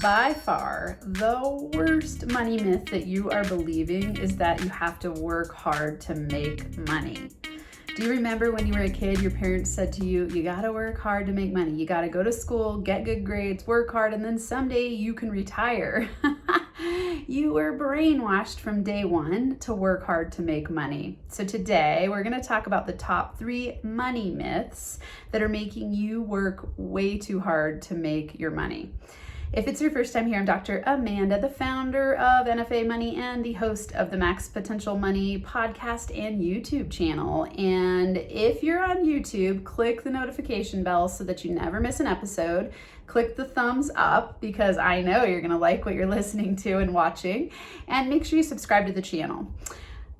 By far, the worst money myth that you are believing is that you have to work hard to make money. Do you remember when you were a kid, your parents said to you, you gotta work hard to make money. You gotta go to school, get good grades, work hard, and then someday you can retire. You were brainwashed from day one to work hard to make money. So today we're gonna talk about the top 3 money myths that are making you work way too hard to make your money. If it's your first time here, I'm Dr. Amanda, the founder of NFA Money and the host of the Max Potential Money podcast and YouTube channel. And if you're on YouTube, click the notification bell so that you never miss an episode. Click the thumbs up because I know you're gonna like what you're listening to and watching. And make sure you subscribe to the channel.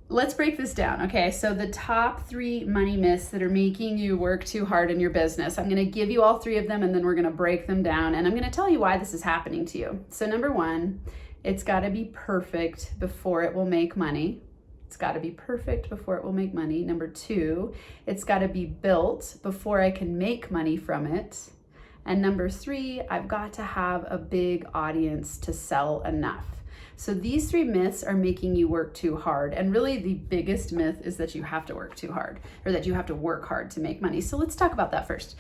Let's break this down, okay? So the top 3 money myths that are making you work too hard in your business. I'm gonna give you all 3 of them and then we're gonna break them down and I'm gonna tell you why this is happening to you. So number 1, it's gotta be perfect before it will make money. It's gotta be perfect before it will make money. Number 2, it's gotta be built before I can make money from it. And number 3, I've got to have a big audience to sell enough. So these 3 myths are making you work too hard. And really the biggest myth is that you have to work too hard or that you have to work hard to make money. So let's talk about that first.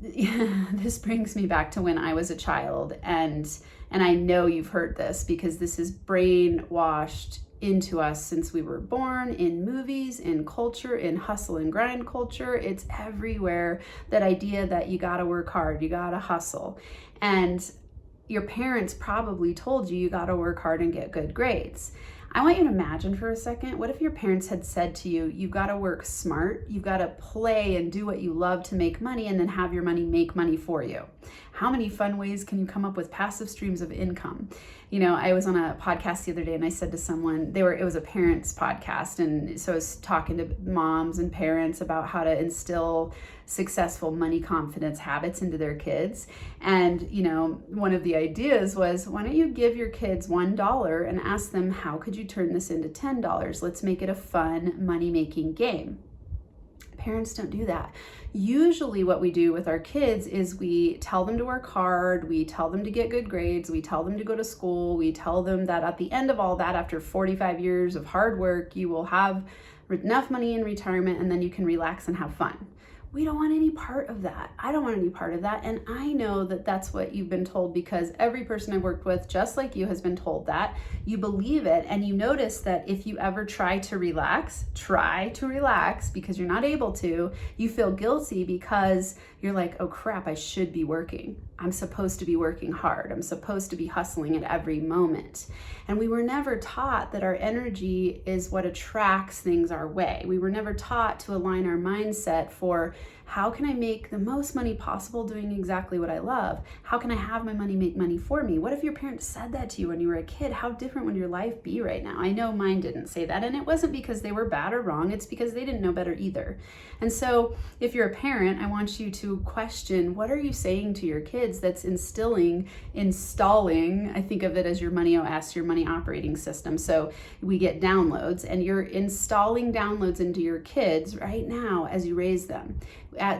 This brings me back to when I was a child and I know you've heard this because this is brainwashed into us since we were born, in movies, in culture, in hustle and grind culture. It's everywhere, that idea that you gotta work hard, you gotta hustle. And your parents probably told you gotta work hard and get good grades. I want you to imagine for a second, what if your parents had said to you, you gotta work smart, you gotta play and do what you love to make money and then have your money make money for you. How many fun ways can you come up with passive streams of income? You know, I was on a podcast the other day and I said to someone, it was a parents podcast. And so I was talking to moms and parents about how to instill successful money confidence habits into their kids. And, you know, one of the ideas was, why don't you give your kids $1 and ask them, how could you turn this into $10? Let's make it a fun money-making game. Parents don't do that. Usually what we do with our kids is we tell them to work hard, we tell them to get good grades, we tell them to go to school, we tell them that at the end of all that, after 45 years of hard work, you will have enough money in retirement and then you can relax and have fun. We don't want any part of that. I don't want any part of that. And I know that that's what you've been told because every person I've worked with, just like you, has been told that. You believe it. And you notice that if you ever try to relax because you're not able to, you feel guilty because you're like, oh crap, I should be working. I'm supposed to be working hard. I'm supposed to be hustling at every moment. And we were never taught that our energy is what attracts things our way. We were never taught to align our mindset for how can I make the most money possible doing exactly what I love? How can I have my money make money for me? What if your parents said that to you when you were a kid? How different would your life be right now? I know mine didn't say that, and it wasn't because they were bad or wrong. It's because they didn't know better either. And so if you're a parent, I want you to question, what are you saying to your kids that's installing, I think of it as your money OS, your money operating system. So we get downloads and you're installing downloads into your kids right now as you raise them.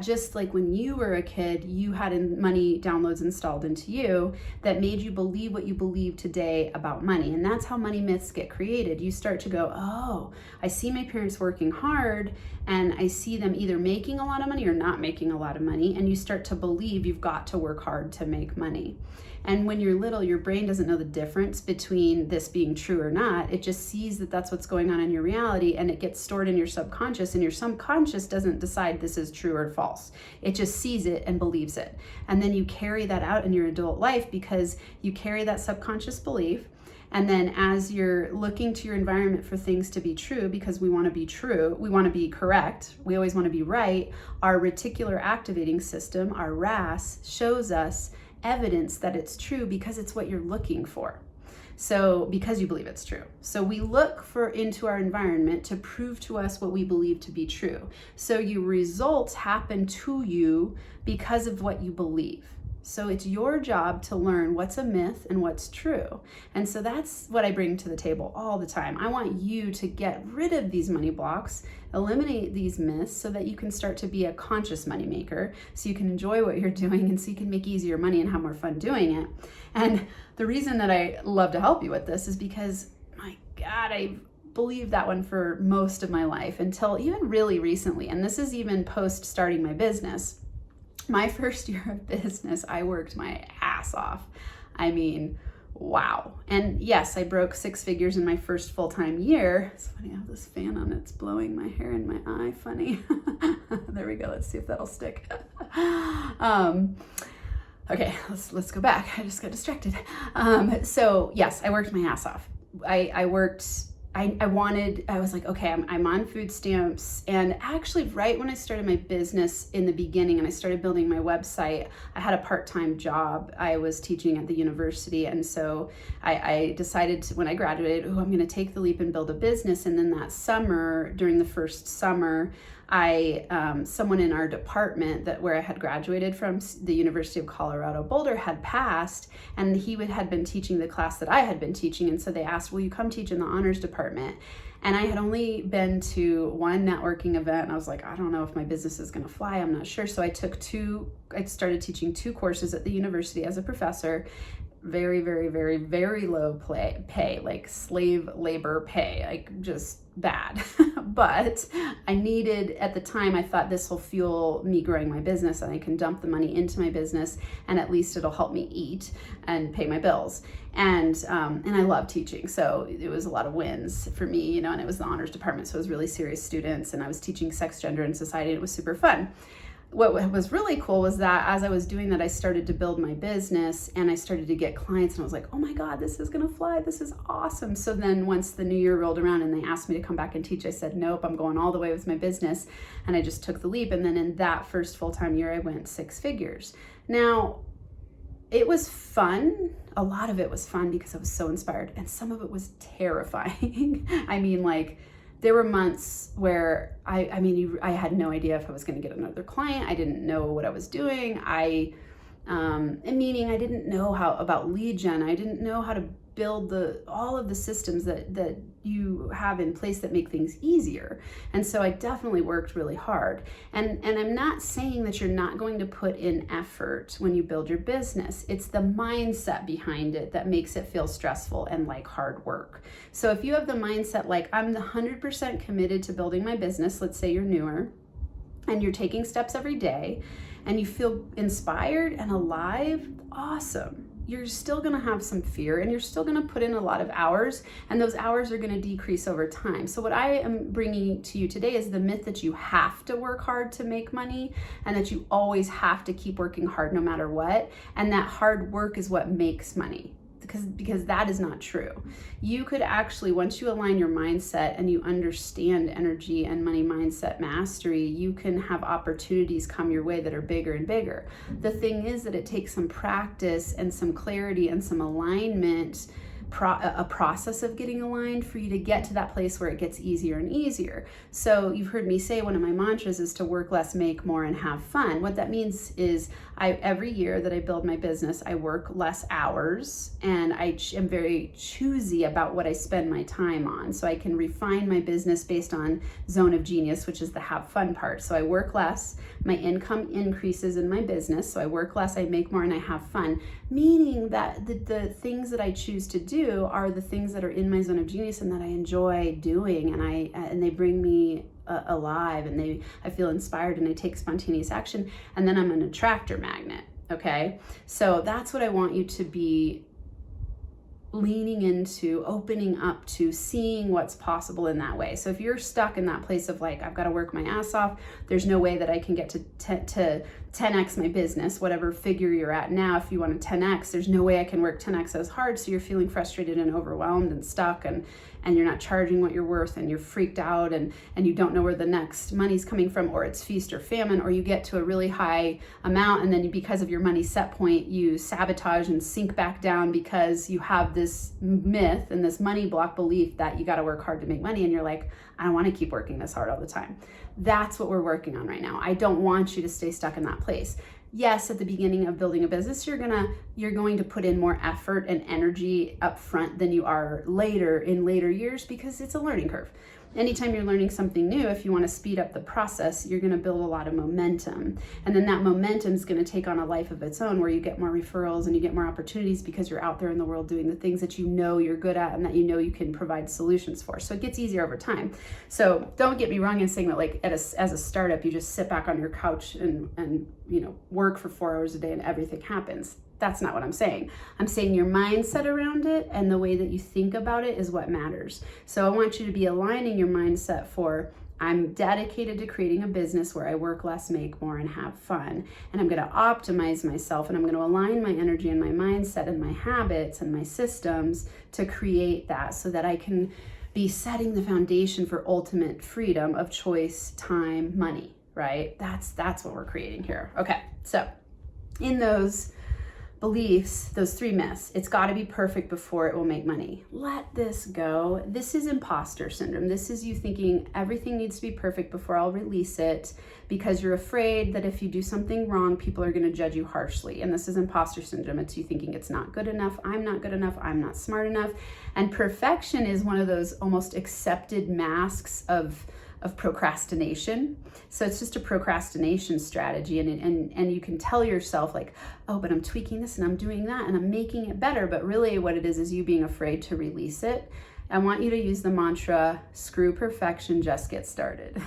Just like when you were a kid, you had money downloads installed into you that made you believe what you believe today about money. And that's how money myths get created. You start to go, oh, I see my parents working hard and I see them either making a lot of money or not making a lot of money. And you start to believe you've got to work hard to make money. And when you're little, your brain doesn't know the difference between this being true or not. It just sees that that's what's going on in your reality and it gets stored in your subconscious, and your subconscious doesn't decide this is true or false. It just sees it and believes it. And then you carry that out in your adult life because you carry that subconscious belief. And then as you're looking to your environment for things to be true, because we want to be true, we want to be correct, we always want to be right, our reticular activating system, our RAS, shows us evidence that it's true because it's what you're looking for. So because you believe it's true. So we look into our environment to prove to us what we believe to be true. So your results happen to you because of what you believe. So it's your job to learn what's a myth and what's true. And so that's what I bring to the table all the time. I want you to get rid of these money blocks, eliminate these myths so that you can start to be a conscious money maker, so you can enjoy what you're doing and so you can make easier money and have more fun doing it. And the reason that I love to help you with this is because, my God, I believed that one for most of my life until even really recently. And this is even post starting my business. My first year of business, I worked my ass off. I mean, wow. And yes, I broke 6 figures in my first full-time year. It's funny, I have this fan on, it's blowing my hair in my eye, funny. There we go, let's see if that'll stick. Okay, let's go back. I just got distracted. So yes, I worked my ass off. I was like, okay, I'm on food stamps. And actually right when I started my business in the beginning and I started building my website, I had a part-time job. I was teaching at the university. And so I decided to, when I graduated, I'm going to take the leap and build a business. And then that summer, during the first summer, someone in our department where I had graduated from the University of Colorado Boulder had passed, and he had been teaching the class that I had been teaching. And so they asked, will you come teach in the honors department? And I had only been to one networking event, and I was like, I don't know if my business is going to fly. I'm not sure. So I started teaching 2 courses at the university as a professor. Very, very, very, very low pay, like slave labor pay, like just bad. But I needed, at the time, I thought this will fuel me growing my business and I can dump the money into my business and at least it'll help me eat and pay my bills. And I love teaching. So it was a lot of wins for me, and it was the honors department. So it was really serious students, and I was teaching sex, gender, and society. And it was super fun. What was really cool was that as I was doing that, I started to build my business and I started to get clients, and I was like, oh my God, this is gonna fly. This is awesome. So then once the new year rolled around and they asked me to come back and teach, I said, nope, I'm going all the way with my business. And I just took the leap. And then in that first full-time year, I went 6 figures. Now, it was fun. A lot of it was fun because I was so inspired, and some of it was terrifying. I mean, like, there were months where I had no idea if I was going to get another client. I didn't know what I was doing. Meaning I didn't know about lead gen. I didn't know how to build all of the systems that you have in place that make things easier. And so I definitely worked really hard. And I'm not saying that you're not going to put in effort when you build your business. It's the mindset behind it that makes it feel stressful and like hard work. So if you have the mindset like, I'm 100% committed to building my business, let's say you're newer and you're taking steps every day and you feel inspired and alive, awesome. You're still gonna have some fear and you're still gonna put in a lot of hours, and those hours are gonna decrease over time. So what I am bringing to you today is the myth that you have to work hard to make money and that you always have to keep working hard no matter what, and that hard work is what makes money. Because that is not true. You could actually, once you align your mindset and you understand energy and money mindset mastery, you can have opportunities come your way that are bigger and bigger. The thing is that it takes some practice and some clarity and some alignment, a process of getting aligned for you to get to that place where it gets easier and easier. So you've heard me say one of my mantras is to work less, make more, and have fun. What that means is every year that I build my business, I work less hours, and I am very choosy about what I spend my time on. So I can refine my business based on zone of genius, which is the have fun part. So I work less, my income increases in my business. So I work less, I make more, and I have fun. Meaning that the things that I choose to do are the things that are in my zone of genius and that I enjoy doing, and they bring me alive, and I feel inspired, and I take spontaneous action, and then I'm an attractor magnet. Okay, so that's what I want you to be leaning into, opening up to, seeing what's possible in that way. So if you're stuck in that place of like, I've got to work my ass off, there's no way that I can get to 10x my business, whatever figure you're at now. If you want to 10x, there's no way I can work 10x as hard. So you're feeling frustrated and overwhelmed and stuck, and you're not charging what you're worth, and you're freaked out, and you don't know where the next money's coming from, or it's feast or famine, or you get to a really high amount, and then because of your money set point, you sabotage and sink back down because you have this myth and this money block belief that you got to work hard to make money, and you're like, I don't want to keep working this hard all the time. That's what we're working on right now. I don't want you to stay stuck in that place. yes, at the beginning of building a business, you're going to put in more effort and energy up front than you are later in later years, because it's a learning curve. Anytime you're learning something new, if you want to speed up the process, you're going to build a lot of momentum. And then that momentum is going to take on a life of its own, where you get more referrals and you get more opportunities because you're out there in the world doing the things that you know you're good at and that you know you can provide solutions for. So it gets easier over time. So don't get me wrong in saying that, like, as a startup, you just sit back on your couch and work for 4 hours a day and everything happens. That's not what I'm saying. I'm saying your mindset around it and the way that you think about it is what matters. So I want you to be aligning your mindset for, I'm dedicated to creating a business where I work less, make more, and have fun. And I'm going to optimize myself, and I'm going to align my energy and my mindset and my habits and my systems to create that, so that I can be setting the foundation for ultimate freedom of choice, time, money, right? That's what we're creating here. Okay, so in those beliefs, those 3 myths, it's got to be perfect before it will make money. Let this go. This is imposter syndrome. This is you thinking everything needs to be perfect before I'll release it, because you're afraid that if you do something wrong, people are going to judge you harshly. And this is imposter syndrome. It's you thinking it's not good enough, I'm not good enough, I'm not smart enough. And perfection is one of those almost accepted masks of procrastination. So it's just a procrastination strategy, and you can tell yourself, like, oh, but I'm tweaking this and I'm doing that and I'm making it better. But really what it is you being afraid to release it. I want you to use the mantra, screw perfection, just get started.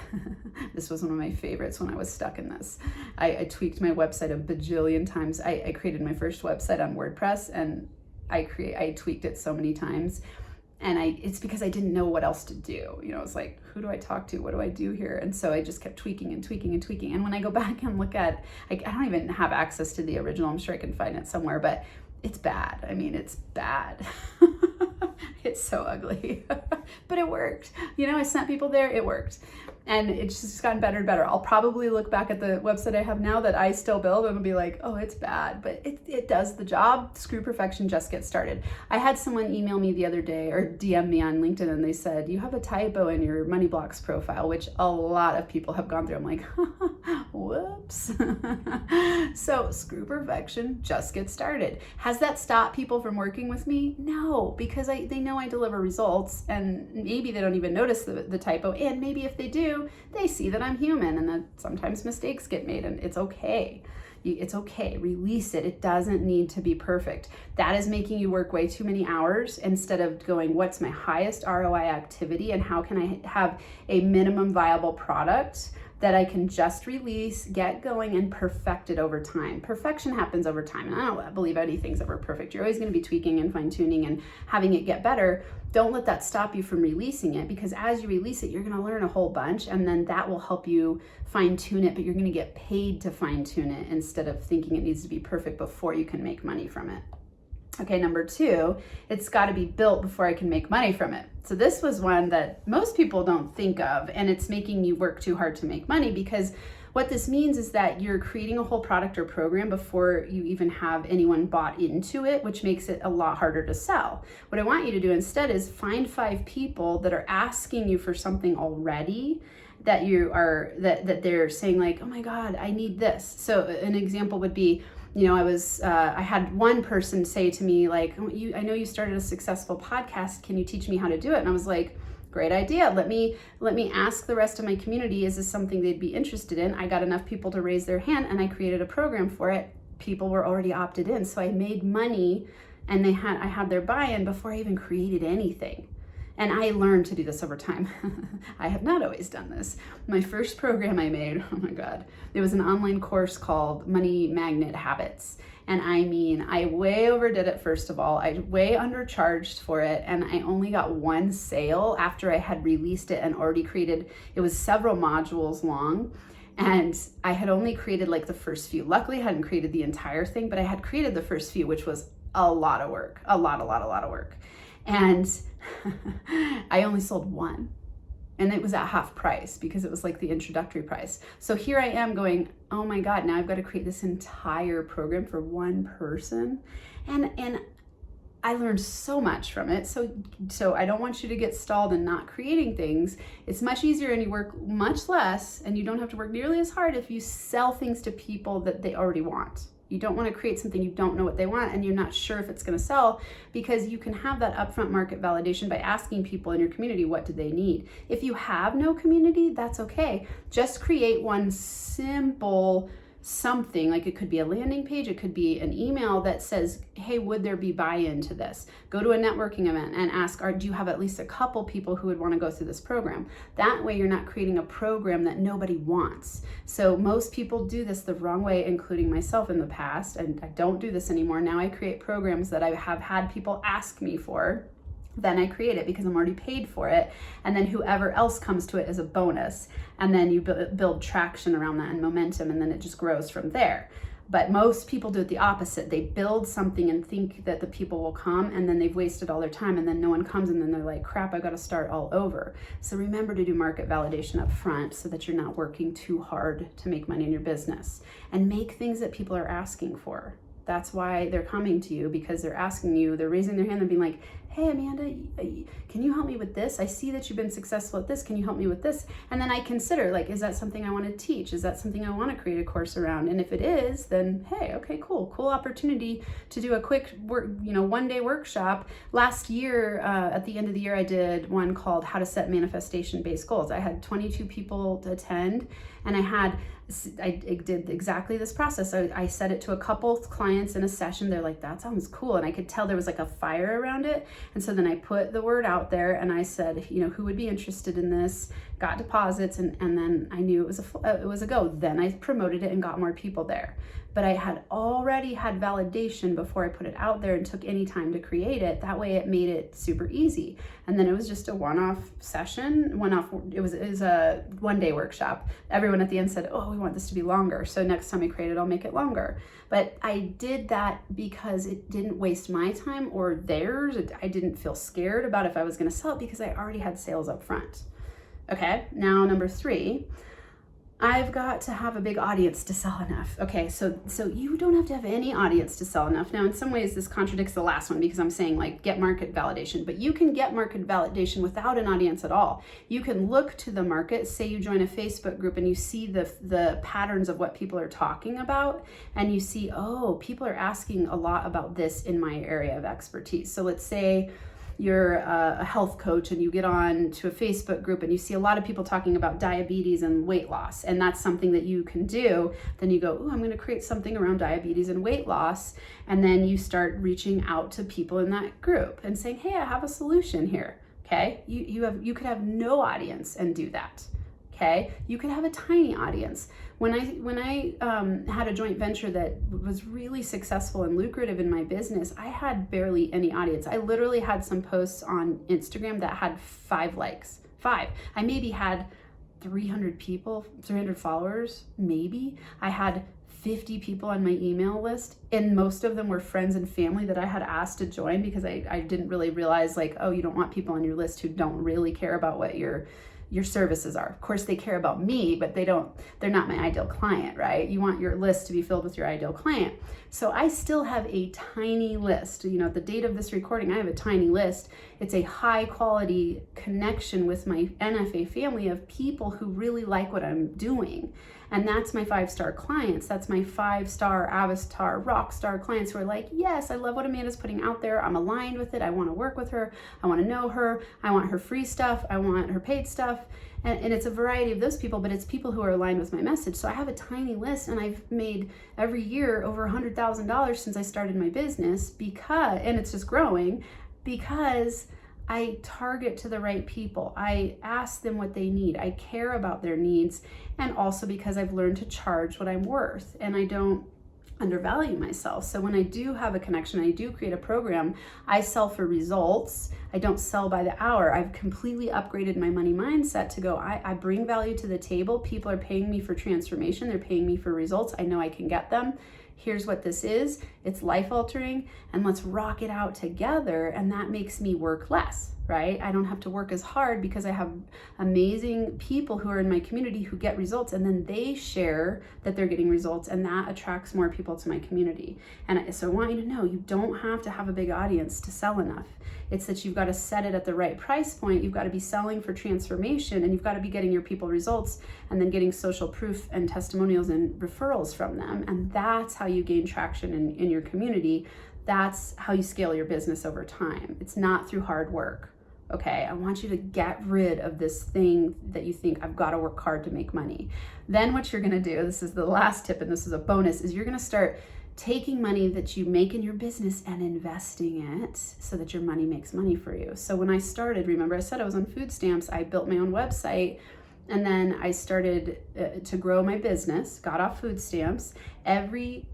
This was one of my favorites when I was stuck in this. I tweaked my website a bajillion times. I created my first website on WordPress, and I tweaked it so many times. And it's because I didn't know what else to do. It's like, who do I talk to? What do I do here? And so I just kept tweaking and tweaking and tweaking. And when I go back and look at, I don't even have access to the original. I'm sure I can find it somewhere, but it's bad. I mean, it's bad. It's so ugly, but it worked. I sent people there, it worked. And it's just gotten better and better. I'll probably look back at the website I have now that I still build and be like, oh, it's bad, but it does the job. Screw perfection, just get started. I had someone email me the other day or DM me on LinkedIn, and they said, you have a typo in your Money Blocks profile, which a lot of people have gone through. I'm like, whoops. So screw perfection, just get started. Has that stopped people from working with me? No, because they know I deliver results, and maybe they don't even notice the typo. And maybe if they do, they see that I'm human and that sometimes mistakes get made, and it's okay. It's okay. Release it. It doesn't need to be perfect. That is making you work way too many hours instead of going, what's my highest ROI activity and how can I have a minimum viable product that I can just release, get going, and perfect it over time. Perfection happens over time, and I don't believe anything's ever perfect. You're always going to be tweaking and fine-tuning and having it get better. Don't let that stop you from releasing it, because as you release it, you're going to learn a whole bunch, and then that will help you fine-tune it, but you're going to get paid to fine-tune it instead of thinking it needs to be perfect before you can make money from it. Okay, number 2, it's got to be built before I can make money from it. So this was one that most people don't think of, and it's making you work too hard to make money, because what this means is that you're creating a whole product or program before you even have anyone bought into it, which makes it a lot harder to sell. What I want you to do instead is find 5 people that are asking you for something already, that that they're saying like, oh my God, I need this. So an example would be, I had one person say to me like, I know you started a successful podcast. Can you teach me how to do it? And I was like, great idea. Let me ask the rest of my community, is this something they'd be interested in? I got enough people to raise their hand, and I created a program for it. People were already opted in. So I made money, and I had their buy-in before I even created anything. And I learned to do this over time. I have not always done this. My first program I made, oh my God, it was an online course called Money Magnet Habits. And I mean, I way overdid it, first of all. I way undercharged for it, and I only got 1 sale after I had released it and already created, it was several modules long. And I had only created like the first few. Luckily, I hadn't created the entire thing, but I had created the first few, which was a lot of work, a lot of work. And I only sold 1, and it was at half price because it was like the introductory price. So here I am going, oh my God, now I've got to create this entire program for 1 person. And I learned so much from it. So I don't want you to get stalled in not creating things. It's much easier and you work much less and you don't have to work nearly as hard if you sell things to people that they already want. You don't want to create something you don't know what they want and you're not sure if it's going to sell, because you can have that upfront market validation by asking people in your community, what do they need? If you have no community, that's okay. Just create one simple something, like it could be a landing page, it could be an email that says, hey, would there be buy-in to this? Go to a networking event and ask, do you have at least a couple people who would want to go through this program? That way you're not creating a program that nobody wants. So most people do this the wrong way, including myself in the past, and I don't do this anymore. Now I create programs that I have had people ask me for. Then I create it because I'm already paid for it. And then whoever else comes to it is a bonus. And then you build traction around that and momentum, and then it just grows from there. But most people do it the opposite. They build something and think that the people will come, and then they've wasted all their time, and then no one comes, and then they're like, crap, I got to start all over. So remember to do market validation up front so that you're not working too hard to make money in your business. And make things that people are asking for. That's why they're coming to you, because they're asking you, they're raising their hand and being like, hey, Amanda, can you help me with this? I see that you've been successful at this. Can you help me with this? And then I consider, like, is that something I want to teach? Is that something I want to create a course around? And if it is, then hey, okay, cool opportunity to do a quick one-day workshop. Last year, at the end of the year, I did one called How to Set Manifestation-Based Goals. I had 22 people to attend, and I did exactly this process. I said it to a couple clients in a session. They're like, that sounds cool. And I could tell there was like a fire around it. And so then I put the word out there and I said, who would be interested in this? Got deposits, and then I knew it was a go. Then I promoted it and got more people there. But I had already had validation before I put it out there and took any time to create it. That way it made it super easy. And then it was just a one-off session, it was a one-day workshop. Everyone at the end said, oh, we want this to be longer. So next time I create it, I'll make it longer. But I did that because it didn't waste my time or theirs. I didn't feel scared about if I was gonna sell it because I already had sales up front. Okay, now number 3, I've got to have a big audience to sell enough. Okay, so you don't have to have any audience to sell enough. Now, in some ways, this contradicts the last one because I'm saying like get market validation, but you can get market validation without an audience at all. You can look to the market, say you join a Facebook group and you see the patterns of what people are talking about, and you see, oh, people are asking a lot about this in my area of expertise. So let's say you're a health coach and you get on to a Facebook group and you see a lot of people talking about diabetes and weight loss, and that's something that you can do. Then you go, oh, I'm going to create something around diabetes and weight loss. And then you start reaching out to people in that group and saying, hey, I have a solution here. Okay. You could have no audience and do that. Okay. You could have a tiny audience. When I had a joint venture that was really successful and lucrative in my business, I had barely any audience. I literally had some posts on Instagram that had 5 likes. 5. I maybe had 300 people, 300 followers, maybe. I had 50 people on my email list, and most of them were friends and family that I had asked to join because I didn't really realize, like, oh, you don't want people on your list who don't really care about what your services are. Of course, they care about me, but they're not my ideal client, right? You want your list to be filled with your ideal client. So I still have a tiny list. At the date of this recording, I have a tiny list. It's a high quality connection with my NFA family of people who really like what I'm doing. And that's my 5-star clients. That's my 5-star Avatar rockstar clients who are like, yes, I love what Amanda's putting out there. I'm aligned with it. I want to work with her. I want to know her. I want her free stuff. I want her paid stuff. And it's a variety of those people, but it's people who are aligned with my message. So I have a tiny list, and I've made every year over $100,000 since I started my business and it's just growing because I target to the right people. I ask them what they need. I care about their needs, and also because I've learned to charge what I'm worth, and I don't undervalue myself. So when I do have a connection, I do create a program, I sell for results. I don't sell by the hour. I've completely upgraded my money mindset to go, I bring value to the table. People are paying me for transformation. They're paying me for results. I know I can get them. Here's what this is. It's life altering, and let's rock it out together. And that makes me work less. right? I don't have to work as hard because I have amazing people who are in my community who get results, and then they share that they're getting results, and that attracts more people to my community. And so I want you to know, you don't have to have a big audience to sell enough. It's that you've got to set it at the right price point. You've got to be selling for transformation, and you've got to be getting your people results and then getting social proof and testimonials and referrals from them. And that's how you gain traction in your community. That's how you scale your business over time. It's not through hard work. Okay, I want you to get rid of this thing that you think, I've got to work hard to make money. Then what you're going to do, this is the last tip and this is a bonus, is you're going to start taking money that you make in your business and investing it so that your money makes money for you. So when I started, remember I said I was on food stamps, I built my own website, and then I started to grow my business, got off food stamps. Every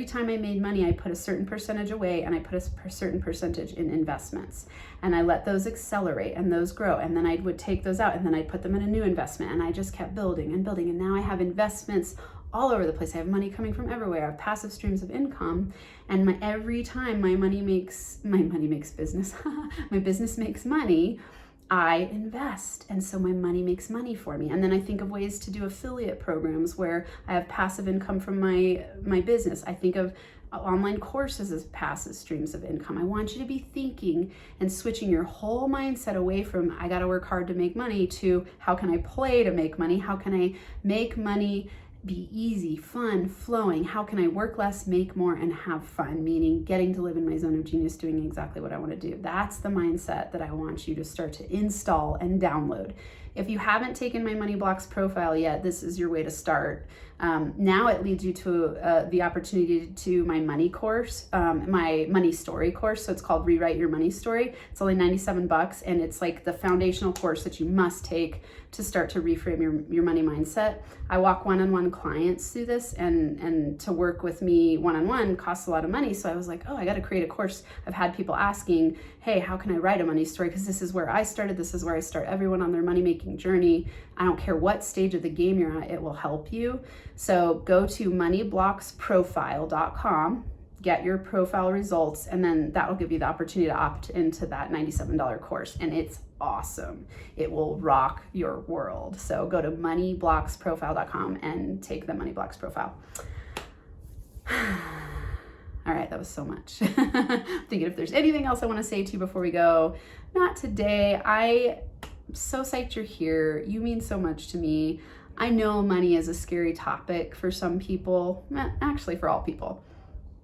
time I made money, I put a certain percentage away and I put a certain percentage in investments. And I let those accelerate and those grow. And then I would take those out and then I'd put them in a new investment. And I just kept building and building. And now I have investments all over the place. I have money coming from everywhere. I have passive streams of income. And every time my business, my business makes money, I invest, and so my money makes money for me. And then I think of ways to do affiliate programs where I have passive income from my business. I think of online courses as passive streams of income. I want you to be thinking and switching your whole mindset away from I got to work hard to make money to how can I play to make money? How can I make money be easy, fun, flowing? How can I work less, make more, and have fun? Meaning getting to live in my zone of genius, doing exactly what I want to do. That's the mindset that I want you to start to install and download. If you haven't taken my Money Blocks profile yet, this is your way to start. Now it leads you to the opportunity to my money course, my money story course. So it's called Rewrite Your Money Story. It's only $97, and it's like the foundational course that you must take to start to reframe your money mindset. I walk one-on-one clients through this, and to work with me one-on-one costs a lot of money. So I was like, oh, I got to create a course. I've had people asking, hey, how can I write a money story? Because this is where I started. This is where I start everyone on their money-making journey. I don't care what stage of the game you're at, it will help you. So go to moneyblocksprofile.com, get your profile results, and then that will give you the opportunity to opt into that $97 course. And it's awesome. It will rock your world. So go to moneyblocksprofile.com and take the Money Blocks profile. All right, that was so much. I'm thinking if there's anything else I want to say to you before we go. Not today. I'm so psyched you're here. You mean so much to me. I know money is a scary topic for some people, actually for all people.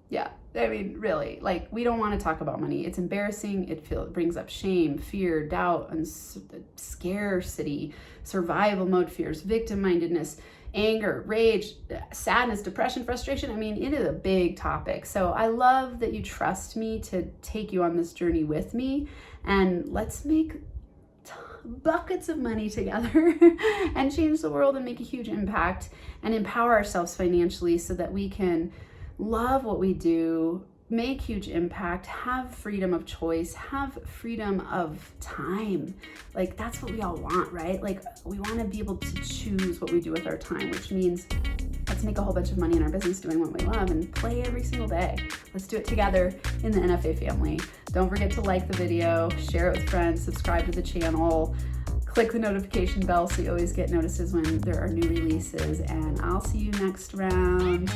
Yeah, I mean, really, like, we don't want to talk about money. It's embarrassing. It brings up shame, fear, doubt, and scarcity, survival mode fears, victim-mindedness, anger, rage, sadness, depression, frustration. I mean, it is a big topic. So I love that you trust me to take you on this journey with me, and let's make buckets of money together and change the world and make a huge impact and empower ourselves financially so that we can love what we do, make huge impact, have freedom of choice, have freedom of time. Like, that's what we all want, right? Like, we want to be able to choose what we do with our time, which means let's make a whole bunch of money in our business doing what we love and play every single day. Let's do it together in the NFA family. Don't forget to like the video, share it with friends, subscribe to the channel, click the notification bell so you always get notices when there are new releases, and I'll see you next round.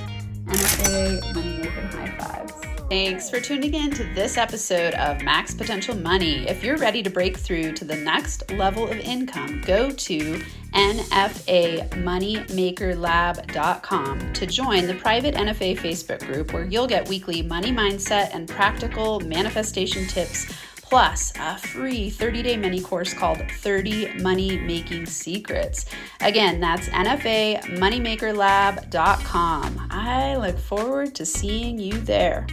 NFA Money Making High Fives. Thanks for tuning in to this episode of Max Potential Money. If you're ready to break through to the next level of income, go to nfamoneymakerlab.com to join the private NFA Facebook group where you'll get weekly money mindset and practical manifestation tips, plus a free 30-day mini course called 30 Money Making Secrets. Again, that's nfamoneymakerlab.com. I look forward to seeing you there.